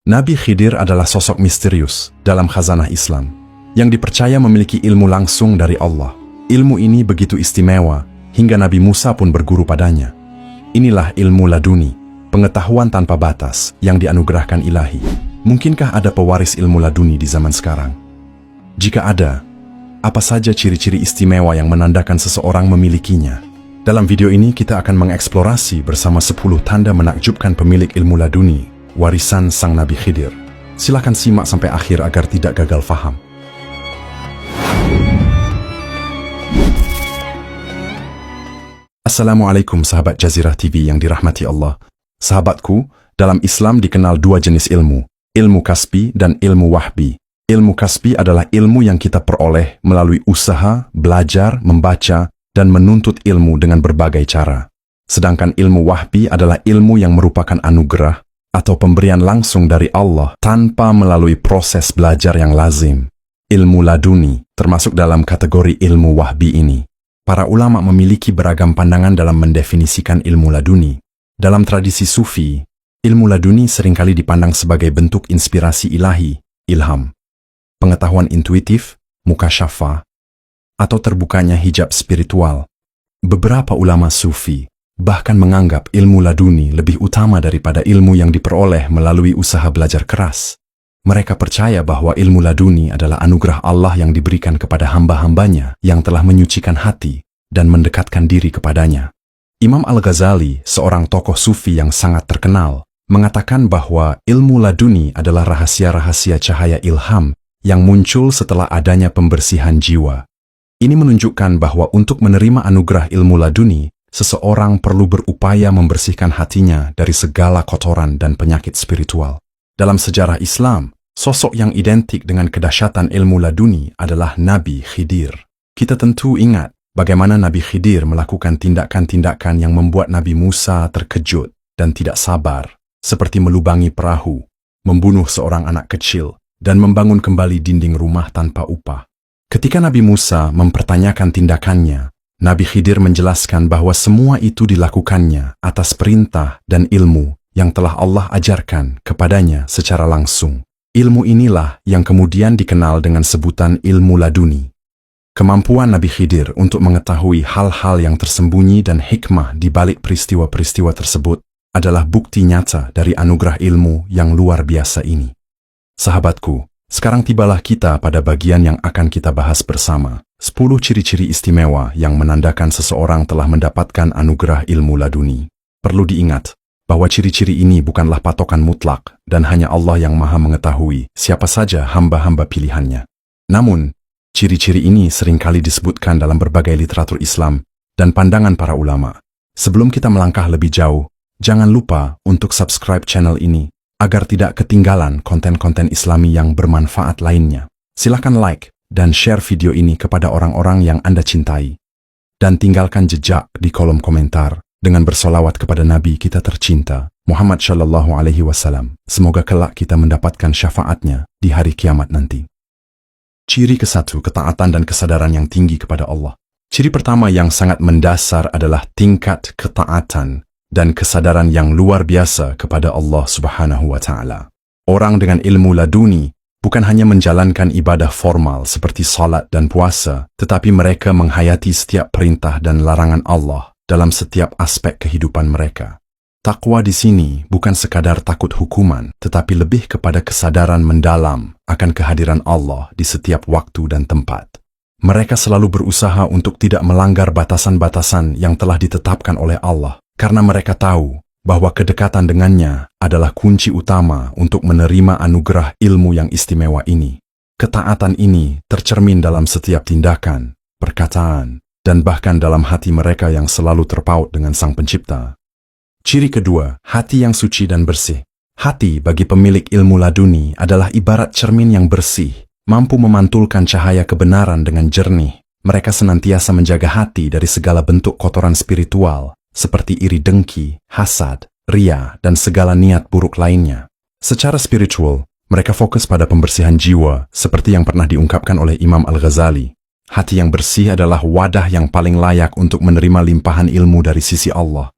Nabi Khidir adalah sosok misterius dalam khazanah Islam, yang dipercaya memiliki ilmu langsung dari Allah. Ilmu ini begitu istimewa, hingga Nabi Musa pun berguru padanya. Inilah ilmu laduni, pengetahuan tanpa batas yang dianugerahkan ilahi. Mungkinkah ada pewaris ilmu laduni di zaman sekarang? Jika ada, apa saja ciri-ciri istimewa yang menandakan seseorang memilikinya? Dalam video ini kita akan mengeksplorasi bersama 10 tanda menakjubkan pemilik ilmu laduni, warisan sang Nabi Khidir. Silakan simak sampai akhir agar tidak gagal faham. Assalamualaikum sahabat Jazirah TV yang dirahmati Allah. Sahabatku, dalam Islam dikenal dua jenis ilmu, ilmu kasbi dan ilmu wahbi. Ilmu kasbi adalah ilmu yang kita peroleh melalui usaha, belajar, membaca, dan menuntut ilmu dengan berbagai cara. Sedangkan ilmu wahbi adalah ilmu yang merupakan anugerah atau pemberian langsung dari Allah tanpa melalui proses belajar yang lazim. Ilmu laduni termasuk dalam kategori ilmu wahbi ini. Para ulama memiliki beragam pandangan dalam mendefinisikan ilmu laduni. Dalam tradisi Sufi, ilmu laduni seringkali dipandang sebagai bentuk inspirasi ilahi, ilham, pengetahuan intuitif, mukasyafah, atau terbukanya hijab spiritual. Beberapa ulama Sufi bahkan menganggap ilmu laduni lebih utama daripada ilmu yang diperoleh melalui usaha belajar keras. Mereka percaya bahwa ilmu laduni adalah anugerah Allah yang diberikan kepada hamba-hambanya yang telah menyucikan hati dan mendekatkan diri kepadanya. Imam Al-Ghazali, seorang tokoh Sufi yang sangat terkenal, mengatakan bahwa ilmu laduni adalah rahasia-rahasia cahaya ilham yang muncul setelah adanya pembersihan jiwa. Ini menunjukkan bahwa untuk menerima anugerah ilmu laduni, seseorang perlu berupaya membersihkan hatinya dari segala kotoran dan penyakit spiritual. Dalam sejarah Islam, sosok yang identik dengan kedahsyatan ilmu laduni adalah Nabi Khidir. Kita tentu ingat bagaimana Nabi Khidir melakukan tindakan-tindakan yang membuat Nabi Musa terkejut dan tidak sabar, seperti melubangi perahu, membunuh seorang anak kecil, dan membangun kembali dinding rumah tanpa upah. Ketika Nabi Musa mempertanyakan tindakannya, Nabi Khidir menjelaskan bahwa semua itu dilakukannya atas perintah dan ilmu yang telah Allah ajarkan kepadanya secara langsung. Ilmu inilah yang kemudian dikenal dengan sebutan ilmu laduni. Kemampuan Nabi Khidir untuk mengetahui hal-hal yang tersembunyi dan hikmah di balik peristiwa-peristiwa tersebut adalah bukti nyata dari anugerah ilmu yang luar biasa ini. Sahabatku, sekarang tibalah kita pada bagian yang akan kita bahas bersama. 10 ciri-ciri istimewa yang menandakan seseorang telah mendapatkan anugerah ilmu laduni. Perlu diingat bahwa ciri-ciri ini bukanlah patokan mutlak dan hanya Allah yang maha mengetahui siapa saja hamba-hamba pilihannya. Namun, ciri-ciri ini seringkali disebutkan dalam berbagai literatur Islam dan pandangan para ulama. Sebelum kita melangkah lebih jauh, jangan lupa untuk subscribe channel ini agar tidak ketinggalan konten-konten Islami yang bermanfaat lainnya. Silakan like dan share video ini kepada orang-orang yang Anda cintai. Dan tinggalkan jejak di kolom komentar dengan bersolawat kepada Nabi kita tercinta, Muhammad Shallallahu Alaihi Wasallam. Semoga kelak kita mendapatkan syafaatnya di hari kiamat nanti. Ciri ke-1, ketaatan dan kesadaran yang tinggi kepada Allah. Ciri pertama yang sangat mendasar adalah tingkat ketaatan dan kesadaran yang luar biasa kepada Allah Subhanahu wa Ta'ala. Orang dengan ilmu laduni bukan hanya menjalankan ibadah formal seperti salat dan puasa, tetapi mereka menghayati setiap perintah dan larangan Allah dalam setiap aspek kehidupan mereka. Takwa di sini bukan sekadar takut hukuman, tetapi lebih kepada kesadaran mendalam akan kehadiran Allah di setiap waktu dan tempat. Mereka selalu berusaha untuk tidak melanggar batasan-batasan yang telah ditetapkan oleh Allah, karena mereka tahu bahwa kedekatan dengannya adalah kunci utama untuk menerima anugerah ilmu yang istimewa ini. Ketaatan ini tercermin dalam setiap tindakan, perkataan, dan bahkan dalam hati mereka yang selalu terpaut dengan Sang Pencipta. Ciri kedua, hati yang suci dan bersih. Hati bagi pemilik ilmu laduni adalah ibarat cermin yang bersih, mampu memantulkan cahaya kebenaran dengan jernih. Mereka senantiasa menjaga hati dari segala bentuk kotoran spiritual, seperti iri dengki, hasad, ria, dan segala niat buruk lainnya. Secara spiritual, mereka fokus pada pembersihan jiwa, seperti yang pernah diungkapkan oleh Imam Al-Ghazali. Hati yang bersih adalah wadah yang paling layak untuk menerima limpahan ilmu dari sisi Allah.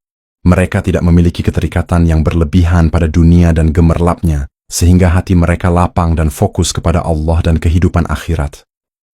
Mereka tidak memiliki keterikatan yang berlebihan pada dunia dan gemerlapnya, sehingga hati mereka lapang dan fokus kepada Allah dan kehidupan akhirat.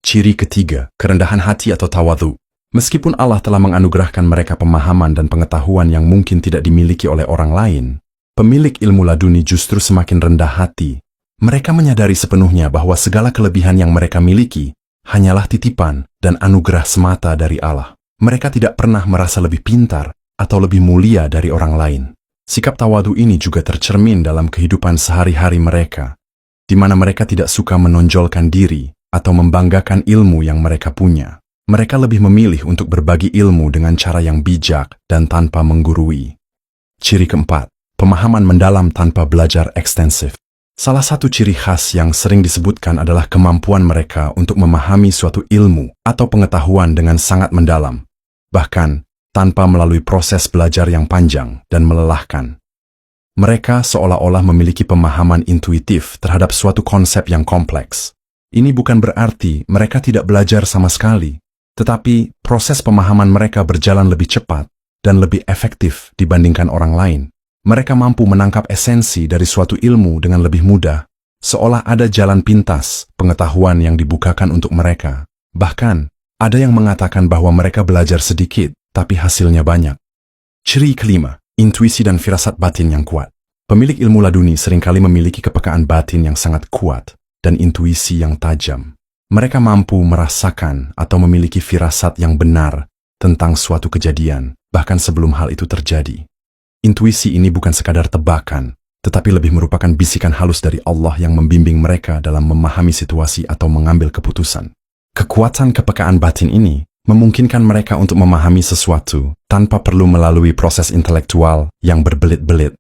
Ciri ketiga, kerendahan hati atau tawadhu. Meskipun Allah telah menganugerahkan mereka pemahaman dan pengetahuan yang mungkin tidak dimiliki oleh orang lain, pemilik ilmu laduni justru semakin rendah hati. Mereka menyadari sepenuhnya bahwa segala kelebihan yang mereka miliki hanyalah titipan dan anugerah semata dari Allah. Mereka tidak pernah merasa lebih pintar atau lebih mulia dari orang lain. Sikap tawadhu ini juga tercermin dalam kehidupan sehari-hari mereka, di mana mereka tidak suka menonjolkan diri atau membanggakan ilmu yang mereka punya. Mereka lebih memilih untuk berbagi ilmu dengan cara yang bijak dan tanpa menggurui. Ciri keempat, pemahaman mendalam tanpa belajar ekstensif. Salah satu ciri khas yang sering disebutkan adalah kemampuan mereka untuk memahami suatu ilmu atau pengetahuan dengan sangat mendalam, bahkan tanpa melalui proses belajar yang panjang dan melelahkan. Mereka seolah-olah memiliki pemahaman intuitif terhadap suatu konsep yang kompleks. Ini bukan berarti mereka tidak belajar sama sekali, tetapi proses pemahaman mereka berjalan lebih cepat dan lebih efektif dibandingkan orang lain. Mereka mampu menangkap esensi dari suatu ilmu dengan lebih mudah, seolah ada jalan pintas pengetahuan yang dibukakan untuk mereka. Bahkan, ada yang mengatakan bahwa mereka belajar sedikit, tapi hasilnya banyak. Ciri kelima, intuisi dan firasat batin yang kuat. Pemilik ilmu laduni seringkali memiliki kepekaan batin yang sangat kuat dan intuisi yang tajam. Mereka mampu merasakan atau memiliki firasat yang benar tentang suatu kejadian, bahkan sebelum hal itu terjadi. Intuisi ini bukan sekadar tebakan, tetapi lebih merupakan bisikan halus dari Allah yang membimbing mereka dalam memahami situasi atau mengambil keputusan. Kekuatan kepekaan batin ini memungkinkan mereka untuk memahami sesuatu tanpa perlu melalui proses intelektual yang berbelit-belit.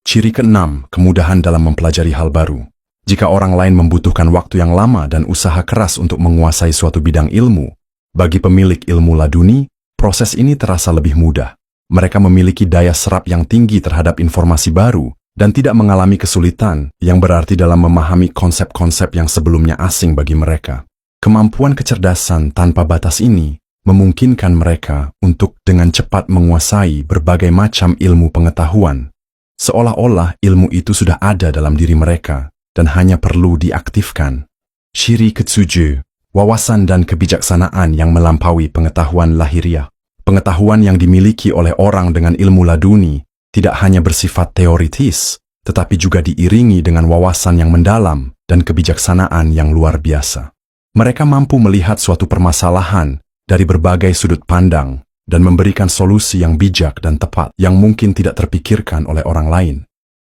Ciri keenam, kemudahan dalam mempelajari hal baru. Jika orang lain membutuhkan waktu yang lama dan usaha keras untuk menguasai suatu bidang ilmu, bagi pemilik ilmu laduni, proses ini terasa lebih mudah. Mereka memiliki daya serap yang tinggi terhadap informasi baru dan tidak mengalami kesulitan yang berarti dalam memahami konsep-konsep yang sebelumnya asing bagi mereka. Kemampuan kecerdasan tanpa batas ini memungkinkan mereka untuk dengan cepat menguasai berbagai macam ilmu pengetahuan, seolah-olah ilmu itu sudah ada dalam diri mereka dan hanya perlu diaktifkan. Ciri ketujuh, wawasan dan kebijaksanaan yang melampaui pengetahuan lahiriah. Pengetahuan yang dimiliki oleh orang dengan ilmu laduni tidak hanya bersifat teoritis, tetapi juga diiringi dengan wawasan yang mendalam dan kebijaksanaan yang luar biasa. Mereka mampu melihat suatu permasalahan dari berbagai sudut pandang dan memberikan solusi yang bijak dan tepat yang mungkin tidak terpikirkan oleh orang lain.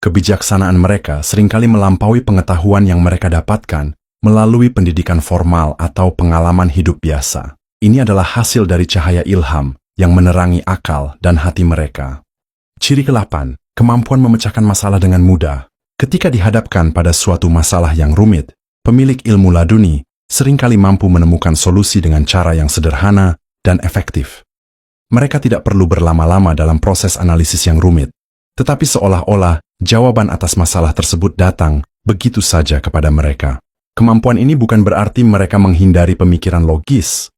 Kebijaksanaan mereka seringkali melampaui pengetahuan yang mereka dapatkan melalui pendidikan formal atau pengalaman hidup biasa. Ini adalah hasil dari cahaya ilham yang menerangi akal dan hati mereka. Ciri ke-8, kemampuan memecahkan masalah dengan mudah. Ketika dihadapkan pada suatu masalah yang rumit, pemilik ilmu laduni seringkali mampu menemukan solusi dengan cara yang sederhana dan efektif. Mereka tidak perlu berlama-lama dalam proses analisis yang rumit, tetapi seolah-olah jawaban atas masalah tersebut datang begitu saja kepada mereka. Kemampuan ini bukan berarti mereka menghindari pemikiran logis,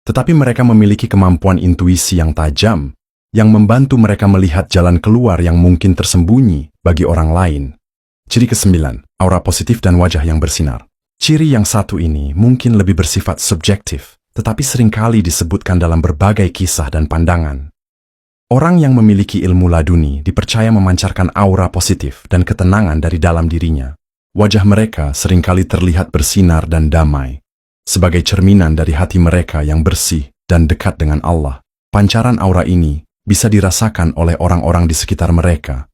tetapi mereka memiliki kemampuan intuisi yang tajam, yang membantu mereka melihat jalan keluar yang mungkin tersembunyi bagi orang lain. Ciri ke-9, aura positif dan wajah yang bersinar. Ciri yang satu ini mungkin lebih bersifat subjektif, tetapi seringkali disebutkan dalam berbagai kisah dan pandangan. Orang yang memiliki ilmu laduni dipercaya memancarkan aura positif dan ketenangan dari dalam dirinya. Wajah mereka seringkali terlihat bersinar dan damai, sebagai cerminan dari hati mereka yang bersih dan dekat dengan Allah. Pancaran aura ini bisa dirasakan oleh orang-orang di sekitar mereka,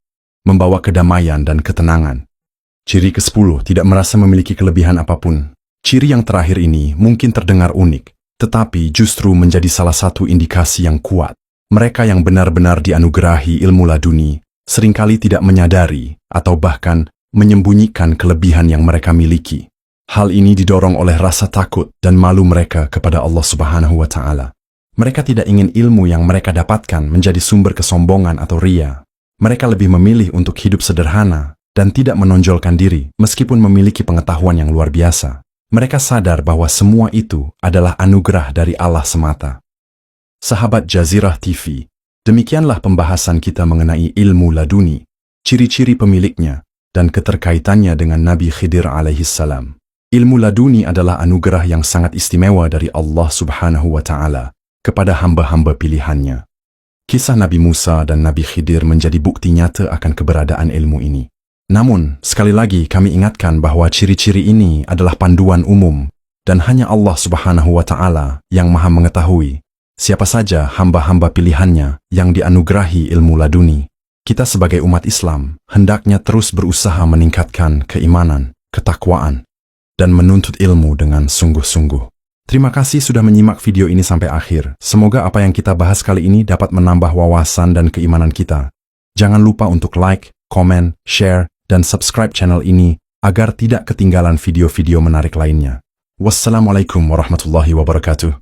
membawa kedamaian dan ketenangan. Ciri ke-10, tidak merasa memiliki kelebihan apapun. Ciri yang terakhir ini mungkin terdengar unik, tetapi justru menjadi salah satu indikasi yang kuat. Mereka yang benar-benar dianugerahi ilmu laduni seringkali tidak menyadari atau bahkan menyembunyikan kelebihan yang mereka miliki. Hal ini didorong oleh rasa takut dan malu mereka kepada Allah Subhanahu wa Ta'ala. Mereka tidak ingin ilmu yang mereka dapatkan menjadi sumber kesombongan atau ria. Mereka lebih memilih untuk hidup sederhana dan tidak menonjolkan diri meskipun memiliki pengetahuan yang luar biasa. Mereka sadar bahwa semua itu adalah anugerah dari Allah semata. Sahabat Jazirah TV, demikianlah pembahasan kita mengenai ilmu laduni, ciri-ciri pemiliknya, dan keterkaitannya dengan Nabi Khidir alaihissalam. Ilmu laduni adalah anugerah yang sangat istimewa dari Allah Subhanahu wa Ta'ala kepada hamba-hamba pilihannya. Kisah Nabi Musa dan Nabi Khidir menjadi bukti nyata akan keberadaan ilmu ini. Namun, sekali lagi kami ingatkan bahwa ciri-ciri ini adalah panduan umum dan hanya Allah Subhanahu wa Ta'ala yang Maha mengetahui siapa saja hamba-hamba pilihannya yang dianugerahi ilmu laduni. Kita sebagai umat Islam hendaknya terus berusaha meningkatkan keimanan, ketakwaan, dan menuntut ilmu dengan sungguh-sungguh. Terima kasih sudah menyimak video ini sampai akhir. Semoga apa yang kita bahas kali ini dapat menambah wawasan dan keimanan kita. Jangan lupa untuk like, komen, share, dan subscribe channel ini agar tidak ketinggalan video-video menarik lainnya. Wassalamualaikum warahmatullahi wabarakatuh.